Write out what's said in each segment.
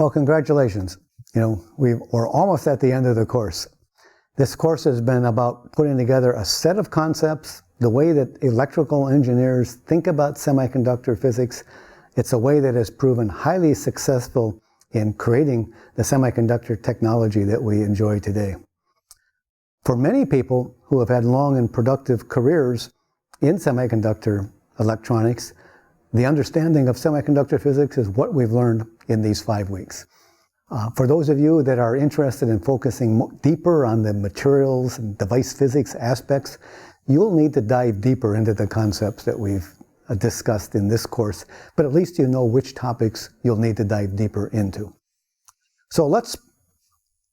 Well, congratulations. We're almost at the end of the course. This course has been about putting together a set of concepts, the way that electrical engineers think about semiconductor physics. It's a way that has proven highly successful in creating the semiconductor technology that we enjoy today. For many people who have had long and productive careers in semiconductor electronics, the understanding of semiconductor physics is what we've learned in these 5 weeks. For those of you that are interested in focusing deeper on the materials and device physics aspects, you'll need to dive deeper into the concepts that we've discussed in this course, but at least you know which topics you'll need to dive deeper into. So let's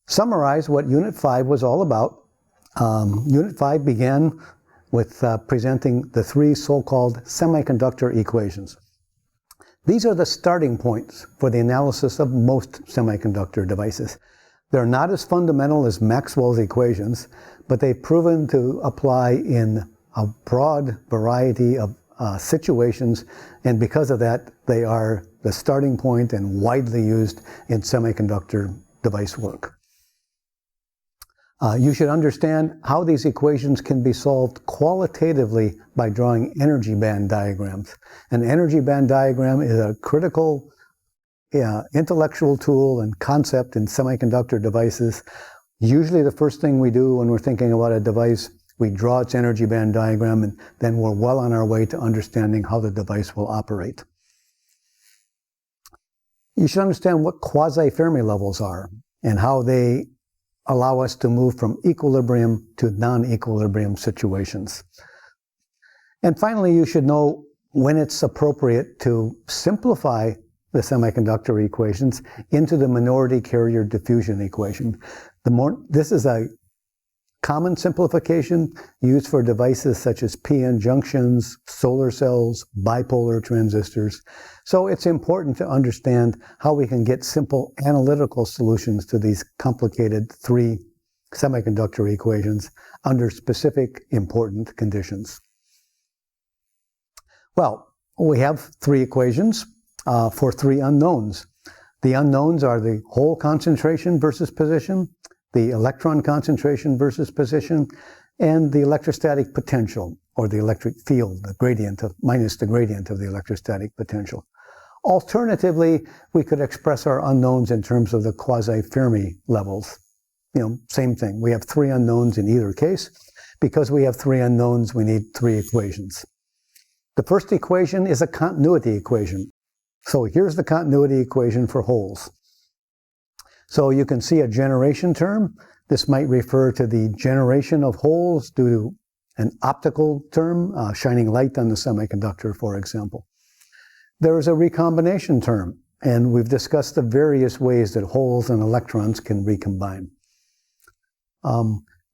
summarize what Unit 5 was all about. Unit 5 began with presenting the 3 so-called semiconductor equations. These are the starting points for the analysis of most semiconductor devices. They're not as fundamental as Maxwell's equations, but they've proven to apply in a broad variety of situations, and because of that, they are the starting point and widely used in semiconductor device work. You should understand how these equations can be solved qualitatively by drawing energy band diagrams. An energy band diagram is a critical intellectual tool and concept in semiconductor devices. Usually the first thing we do when we're thinking about a device, we draw its energy band diagram, and then we're well on our way to understanding how the device will operate. You should understand what quasi-Fermi levels are and how they allow us to move from equilibrium to non-equilibrium situations. And finally, you should know when it's appropriate to simplify the semiconductor equations into the minority carrier diffusion equation. This is a common simplification used for devices such as p-n junctions, solar cells, bipolar transistors. So it's important to understand how we can get simple analytical solutions to these complicated 3 semiconductor equations under specific important conditions. Well, we have 3 equations for 3 unknowns. The unknowns are the hole concentration versus position, the electron concentration versus position, and the electrostatic potential, or the electric field, the gradient minus the gradient of the electrostatic potential. Alternatively, we could express our unknowns in terms of the quasi-Fermi levels. Same thing. We have 3 unknowns in either case. Because we have 3 unknowns, we need 3 equations. The first equation is a continuity equation. So here's the continuity equation for holes. So you can see a generation term. This might refer to the generation of holes due to an optical term, shining light on the semiconductor, for example. There is a recombination term, and we've discussed the various ways that holes and electrons can recombine.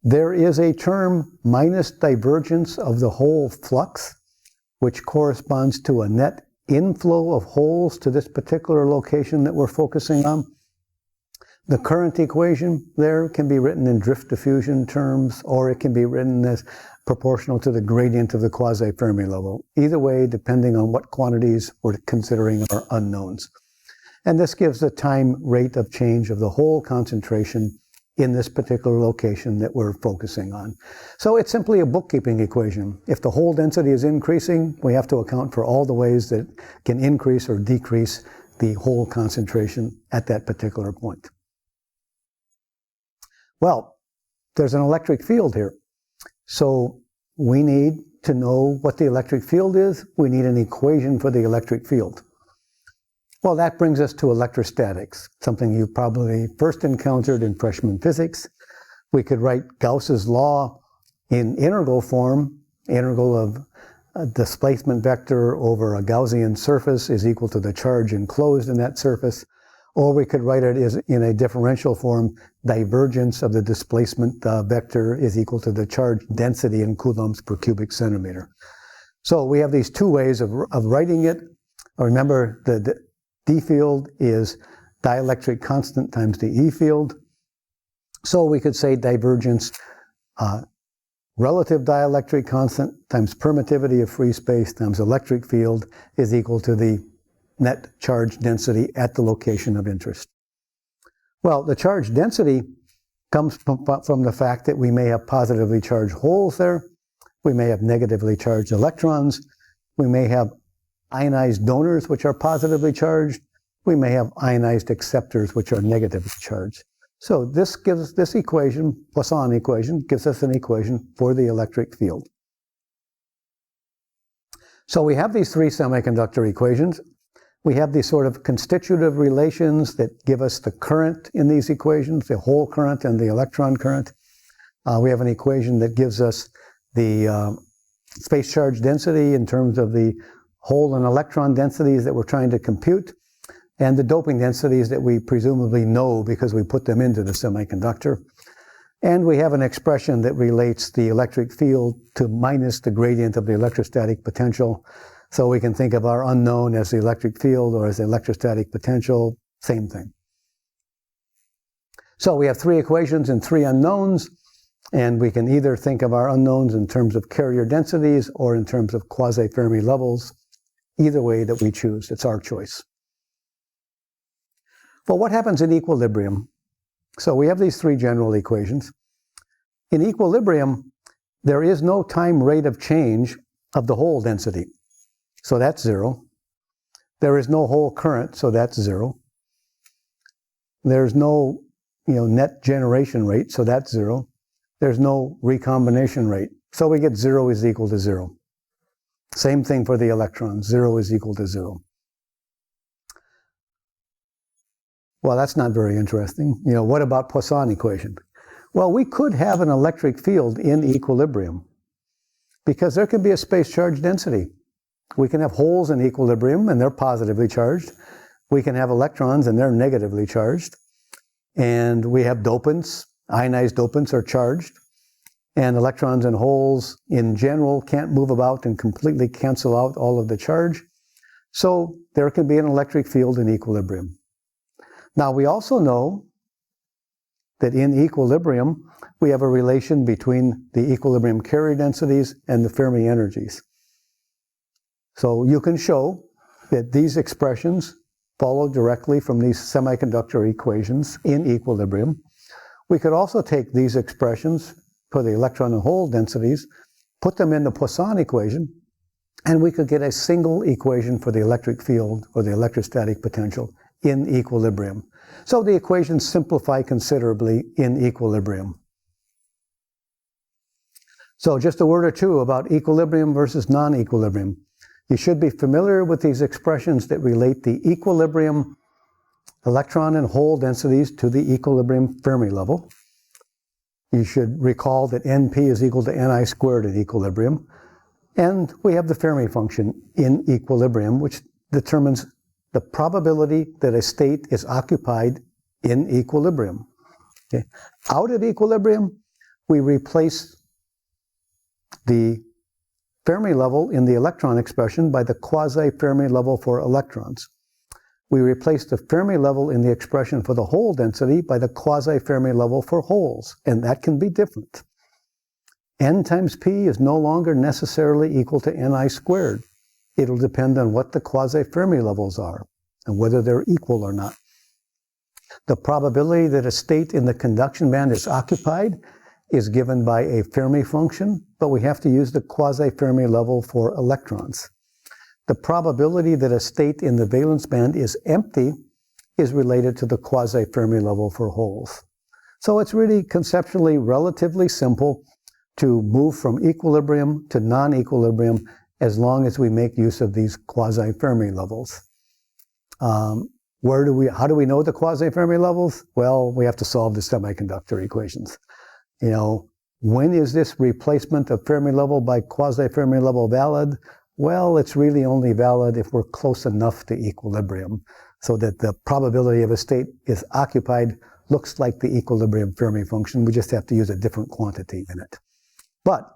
There is a term minus divergence of the hole flux, which corresponds to a net inflow of holes to this particular location that we're focusing on. The current equation there can be written in drift diffusion terms, or it can be written as proportional to the gradient of the quasi-Fermi level. Either way, depending on what quantities we're considering are unknowns. And this gives the time rate of change of the hole concentration in this particular location that we're focusing on. So it's simply a bookkeeping equation. If the hole density is increasing, we have to account for all the ways that can increase or decrease the hole concentration at that particular point. Well, there's an electric field here. So we need to know what the electric field is. We need an equation for the electric field. Well, that brings us to electrostatics, something you probably first encountered in freshman physics. We could write Gauss's law in integral form. Integral of a displacement vector over a Gaussian surface is equal to the charge enclosed in that surface. Or we could write it as in a differential form. Divergence of the displacement vector is equal to the charge density in coulombs per cubic centimeter. So we have these 2 ways of writing it. Remember, the D field is dielectric constant times the E field. So we could say divergence, relative dielectric constant times permittivity of free space times electric field is equal to the net charge density at the location of interest. Well, the charge density comes from the fact that we may have positively charged holes there, we may have negatively charged electrons, we may have ionized donors which are positively charged, we may have ionized acceptors which are negatively charged. So this equation, Poisson equation, gives us an equation for the electric field. So we have these three semiconductor equations. We have these sort of constitutive relations that give us the current in these equations, the hole current and the electron current. We have an equation that gives us the space charge density in terms of the hole and electron densities that we're trying to compute, and the doping densities that we presumably know because we put them into the semiconductor. And we have an expression that relates the electric field to minus the gradient of the electrostatic potential. So we can think of our unknown as the electric field or as the electrostatic potential, same thing. So we have three equations and three unknowns, and we can either think of our unknowns in terms of carrier densities or in terms of quasi-Fermi levels. Either way that we choose, it's our choice. Well, what happens in equilibrium? So we have these three general equations. In equilibrium, there is no time rate of change of the hole density. So that's zero. There is no hole current, so that's zero. There's no net generation rate, so that's zero. There's no recombination rate. So we get 0 is equal to 0. Same thing for the electrons, 0 is equal to 0. Well, that's not very interesting. What about Poisson equation? Well, we could have an electric field in equilibrium because there can be a space charge density. We can have holes in equilibrium and they're positively charged. We can have electrons and they're negatively charged. And we have dopants, ionized dopants are charged. And electrons and holes in general can't move about and completely cancel out all of the charge. So there can be an electric field in equilibrium. Now we also know that in equilibrium, we have a relation between the equilibrium carrier densities and the Fermi energies. So you can show that these expressions follow directly from these semiconductor equations in equilibrium. We could also take these expressions for the electron and hole densities, put them in the Poisson equation, and we could get a single equation for the electric field or the electrostatic potential in equilibrium. So the equations simplify considerably in equilibrium. So just a word or two about equilibrium versus non-equilibrium. You should be familiar with these expressions that relate the equilibrium electron and hole densities to the equilibrium Fermi level. You should recall that NP is equal to Ni squared in equilibrium. And we have the Fermi function in equilibrium, which determines the probability that a state is occupied in equilibrium. Okay. Out of equilibrium, we replace the Fermi level in the electron expression by the quasi-Fermi level for electrons. We replace the Fermi level in the expression for the hole density by the quasi-Fermi level for holes, and that can be different. N times P is no longer necessarily equal to Ni squared. It'll depend on what the quasi-Fermi levels are and whether they're equal or not. The probability that a state in the conduction band is occupied is given by a Fermi function, but we have to use the quasi-Fermi level for electrons. The probability that a state in the valence band is empty is related to the quasi-Fermi level for holes. So it's really conceptually relatively simple to move from equilibrium to non-equilibrium as long as we make use of these quasi-Fermi levels. How do we know the quasi-Fermi levels? Well, we have to solve the semiconductor equations. When is this replacement of Fermi level by quasi-Fermi level valid? Well, it's really only valid if we're close enough to equilibrium so that the probability of a state is occupied looks like the equilibrium Fermi function. We just have to use a different quantity in it. But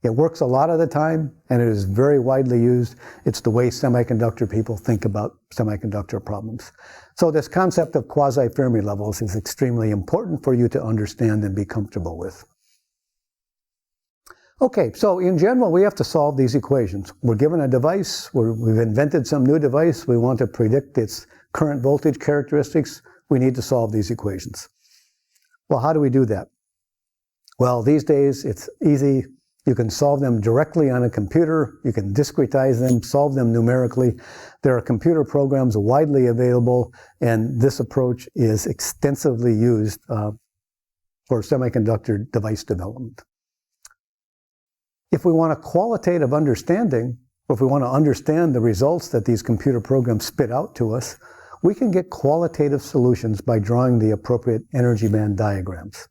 it works a lot of the time, and it is very widely used. It's the way semiconductor people think about semiconductor problems. So this concept of quasi-Fermi levels is extremely important for you to understand and be comfortable with. Okay, so in general, we have to solve these equations. We're given a device, we've invented some new device, we want to predict its current voltage characteristics we need to solve these equations. Well, how do we do that? Well, these days it's easy. You can solve them directly on a computer. You can discretize them, solve them numerically. There are computer programs widely available, and this approach is extensively used for semiconductor device development. If we want a qualitative understanding, or if we want to understand the results that these computer programs spit out to us, we can get qualitative solutions by drawing the appropriate energy band diagrams.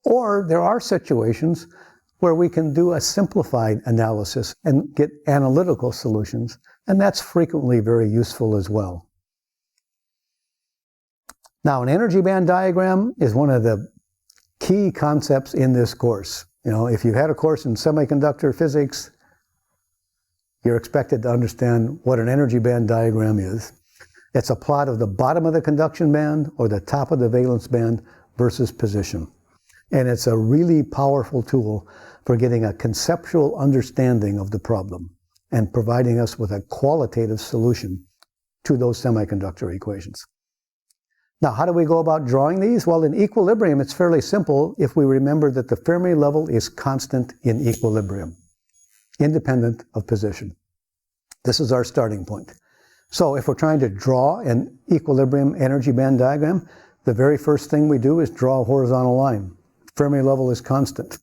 Or there are situations where we can do a simplified analysis and get analytical solutions, and that's frequently very useful as well. Now, an energy band diagram is one of the key concepts in this course. You know, if you had a course in semiconductor physics, you're expected to understand what an energy band diagram is. It's a plot of the bottom of the conduction band or the top of the valence band versus position. And it's a really powerful tool for getting a conceptual understanding of the problem and providing us with a qualitative solution to those semiconductor equations. Now, how do we go about drawing these? Well, in equilibrium, it's fairly simple if we remember that the Fermi level is constant in equilibrium, independent of position. This is our starting point. So if we're trying to draw an equilibrium energy band diagram, the very first thing we do is draw a horizontal line. Fermi level is constant.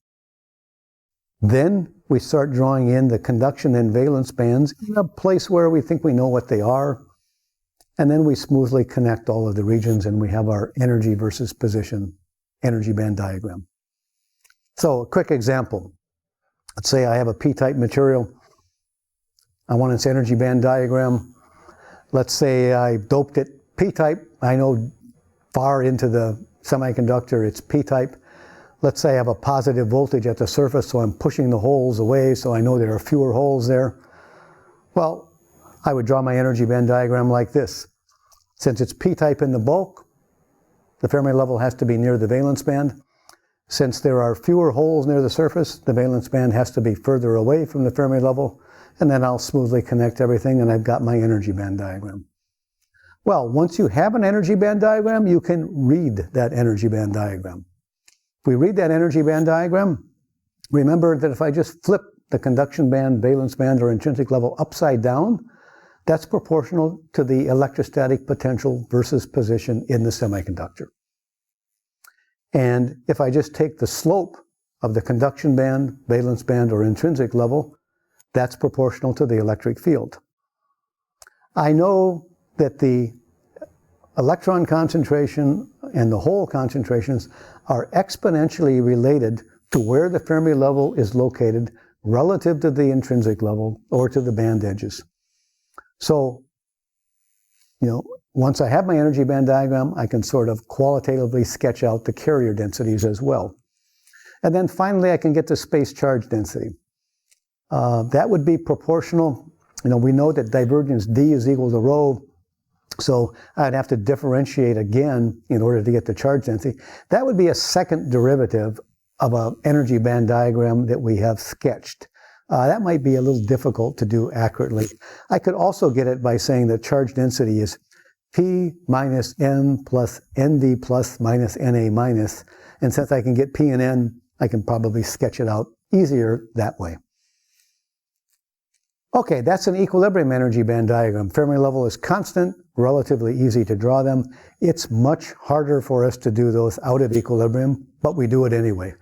Then we start drawing in the conduction and valence bands in a place where we think we know what they are. And then we smoothly connect all of the regions and we have our energy versus position energy band diagram. So a quick example. Let's say I have a p-type material. I want its energy band diagram. Let's say I doped it p-type. I know far into the semiconductor it's p-type. Let's say I have a positive voltage at the surface, so I'm pushing the holes away, so I know there are fewer holes there. Well, I would draw my energy band diagram like this. Since it's p-type in the bulk, the Fermi level has to be near the valence band. Since there are fewer holes near the surface, the valence band has to be further away from the Fermi level, and then I'll smoothly connect everything, and I've got my energy band diagram. Well, once you have an energy band diagram, you can read that energy band diagram. If we read that energy band diagram, remember that if I just flip the conduction band, valence band, or intrinsic level upside down, that's proportional to the electrostatic potential versus position in the semiconductor. And if I just take the slope of the conduction band, valence band, or intrinsic level, that's proportional to the electric field. I know that the electron concentration and the hole concentrations are exponentially related to where the Fermi level is located relative to the intrinsic level or to the band edges. So, once I have my energy band diagram, I can sort of qualitatively sketch out the carrier densities as well. And then finally, I can get to space charge density. That would be proportional. We know that divergence D is equal to rho, so I'd have to differentiate again in order to get the charge density. That would be a second derivative of an energy band diagram that we have sketched. That might be a little difficult to do accurately. I could also get it by saying that charge density is P minus N plus ND plus minus NA minus. And since I can get P and N, I can probably sketch it out easier that way. Okay, that's an equilibrium energy band diagram. Fermi level is constant, relatively easy to draw them. It's much harder for us to do those out of equilibrium, but we do it anyway.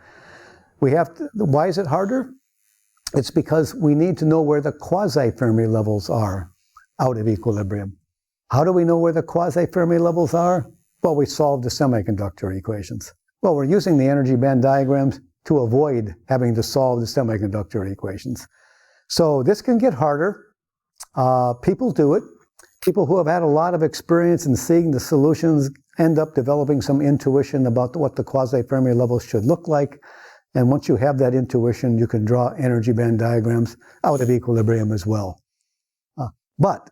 Why is it harder? It's because we need to know where the quasi-Fermi levels are out of equilibrium. How do we know where the quasi-Fermi levels are? Well, we solved the semiconductor equations. Well, we're using the energy band diagrams to avoid having to solve the semiconductor equations. So this can get harder. People do it. People who have had a lot of experience in seeing the solutions end up developing some intuition about what the quasi-Fermi levels should look like. And once you have that intuition, you can draw energy band diagrams out of equilibrium as well. But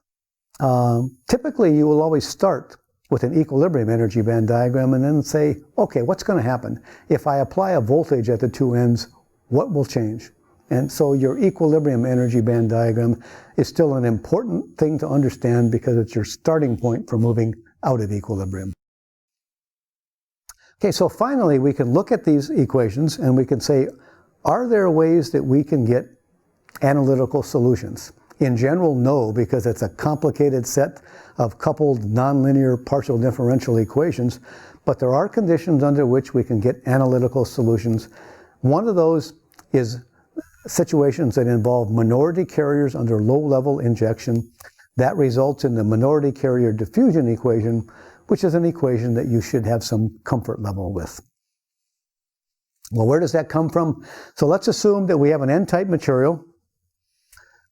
typically, you will always start with an equilibrium energy band diagram and then say, okay, what's going to happen? If I apply a voltage at the two ends, what will change? And so your equilibrium energy band diagram is still an important thing to understand because it's your starting point for moving out of equilibrium. Okay, so finally we can look at these equations and we can say, are there ways that we can get analytical solutions? In general, no, because it's a complicated set of coupled nonlinear partial differential equations, but there are conditions under which we can get analytical solutions. One of those is situations that involve minority carriers under low-level injection. That results in the minority carrier diffusion equation, which is an equation that you should have some comfort level with. Well, where does that come from? So let's assume that we have an N-type material.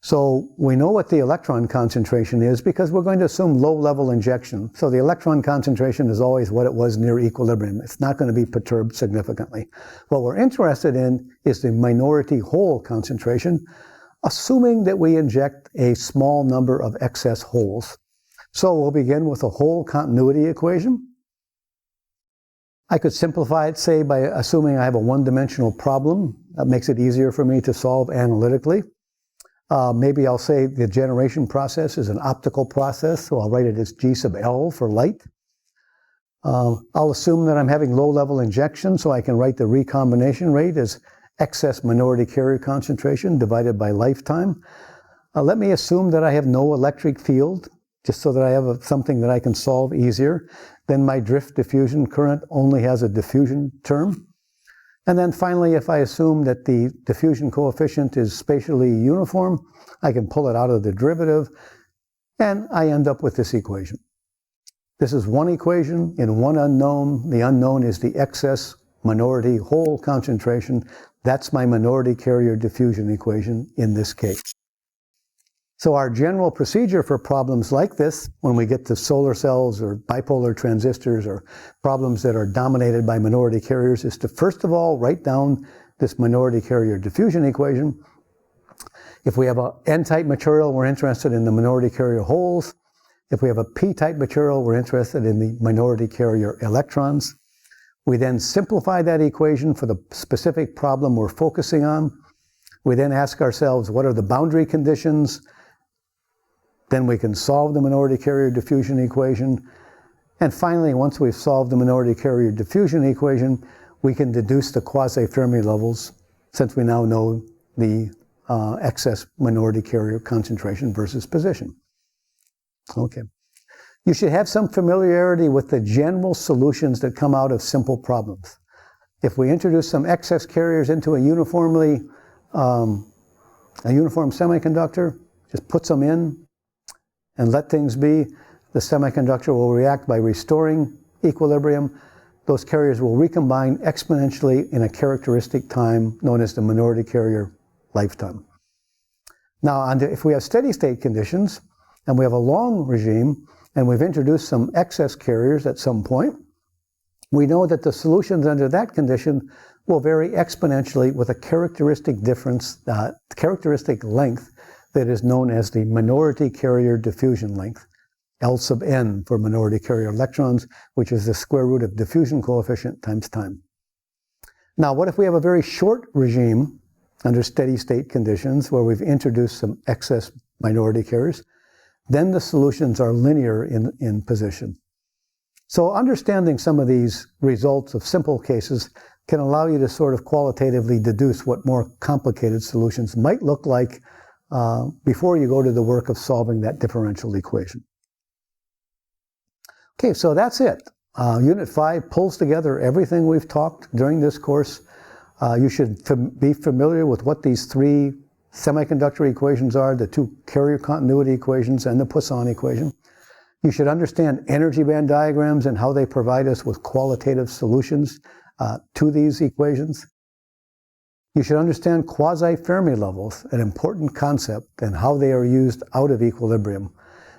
So we know what the electron concentration is because we're going to assume low-level injection. So the electron concentration is always what it was near equilibrium. It's not going to be perturbed significantly. What we're interested in is the minority hole concentration, assuming that we inject a small number of excess holes. So we'll begin with a hole continuity equation. I could simplify it, say, by assuming I have a one-dimensional problem. That makes it easier for me to solve analytically. Maybe I'll say the generation process is an optical process, so I'll write it as G sub L for light. I'll assume that I'm having low-level injection, so I can write the recombination rate as excess minority carrier concentration divided by lifetime. Let me assume that I have no electric field, just so that I have something that I can solve easier. Then my drift diffusion current only has a diffusion term. And then finally, if I assume that the diffusion coefficient is spatially uniform, I can pull it out of the derivative, and I end up with this equation. This is one equation in one unknown. The unknown is the excess minority hole concentration. That's my minority carrier diffusion equation in this case. So our general procedure for problems like this, when we get to solar cells or bipolar transistors or problems that are dominated by minority carriers, is to first of all write down this minority carrier diffusion equation. If we have an N-type material, we're interested in the minority carrier holes. If we have a P-type material, we're interested in the minority carrier electrons. We then simplify that equation for the specific problem we're focusing on. We then ask ourselves, what are the boundary conditions? Then we can solve the minority carrier diffusion equation. And finally, once we've solved the minority carrier diffusion equation, we can deduce the quasi-Fermi levels, since we now know the excess minority carrier concentration versus position. Okay. You should have some familiarity with the general solutions that come out of simple problems. If we introduce some excess carriers into a uniform semiconductor, just put some in, and let things be, the semiconductor will react by restoring equilibrium. Those carriers will recombine exponentially in a characteristic time known as the minority carrier lifetime. Now, if we have steady state conditions, and we have a long regime, and we've introduced some excess carriers at some point, we know that the solutions under that condition will vary exponentially with a characteristic difference, characteristic length that is known as the minority carrier diffusion length, L sub n for minority carrier electrons, which is the square root of diffusion coefficient times time. Now, what if we have a very short regime under steady state conditions where we've introduced some excess minority carriers? Then the solutions are linear in position. So understanding some of these results of simple cases can allow you to sort of qualitatively deduce what more complicated solutions might look like before you go to the work of solving that differential equation. Okay, so that's it. Unit 5 pulls together everything we've talked during this course. You should be familiar with what these three semiconductor equations are, the two carrier continuity equations and the Poisson equation. You should understand energy band diagrams and how they provide us with qualitative solutions to these equations. You should understand quasi-Fermi levels, an important concept, and how they are used out of equilibrium.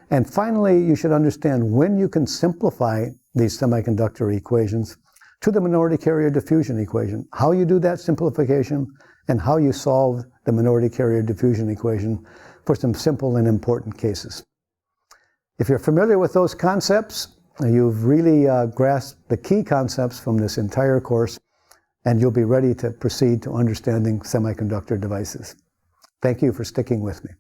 And finally, you should understand when you can simplify these semiconductor equations to the minority carrier diffusion equation, how you do that simplification, and how you solve the minority carrier diffusion equation for some simple and important cases. If you're familiar with those concepts, you've really grasped the key concepts from this entire course, and you'll be ready to proceed to understanding semiconductor devices. Thank you for sticking with me.